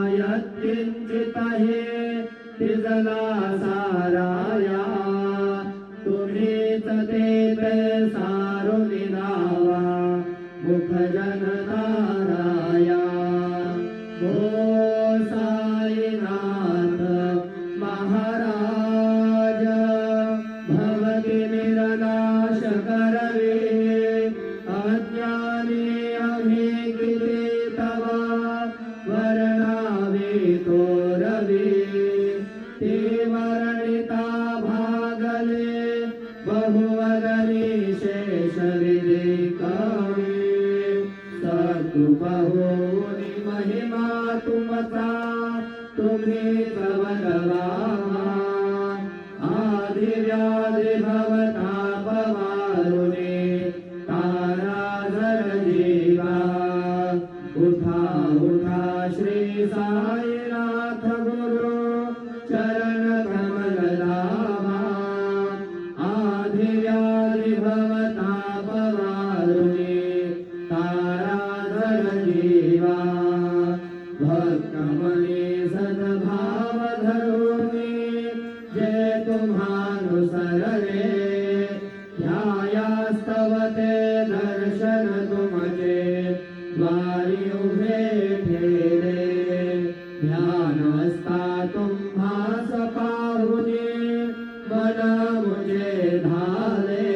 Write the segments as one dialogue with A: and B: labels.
A: भायत्किंचित हे तिजला साराया तुम्हीच तेथ सारून लावा मुख जनताराया हो साईनाथ महाराज भवति निरनाश करवे अज्ञानी अभिगिते तव वर्णावे तो रवे ते वर्णिता भागले बहुवदनी शेष विदिकावे सद्गुपहोनि महिमा तुमचा तुम्हीच भगवान आदिव्याधि भवतापवारुणे ताराधर जीवा उठा उठा श्री साईनाथ गुरु चरण कमल लावा आदिव्याधि भवतापवारुणे ताराधर जीवा भक्तमने सद्भाव धरुणी जय तुम्हानुसरणे ध्यायास्तवते दर्शन तुमचे द्वारी उभे ठेले ध्यानस्था तुम्हास पाहुने मन मुझे धाले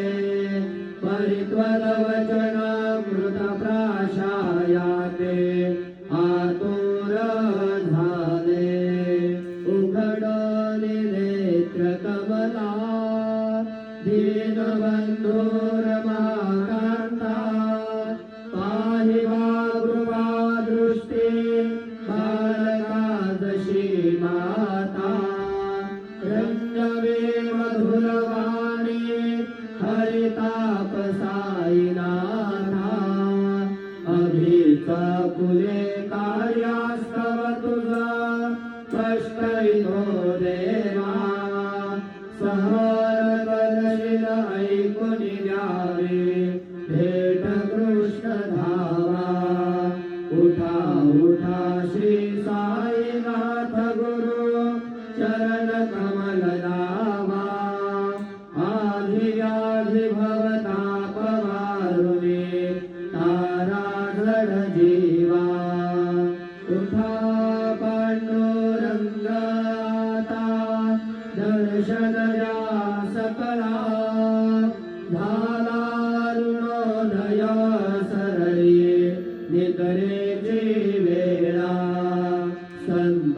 A: परित्वदवचनामृत प्राशायाते आतुर झाले उघडले नेत्र कमला दीनबंधुरमाकांता पाहि वागृवा दृष्टी बालकादशी माता रंजवे मधुरवाणी हरिताप साईनाथा अभिचा कुले कार्यास्तव तुझा कष्टैतो देवा सहर कदशील ऐकुनि द्यावे भेट कृष्ण धावा उठा उठा श्री साईनाथ गुरु चरण कमल लावा आधिव्याधि भवतापवारुणे ताराधर जीवा उठा पांडुरंगाता दर्शन द्या सकला झाला ऋणोदय सरळी निकरेची वेळा संत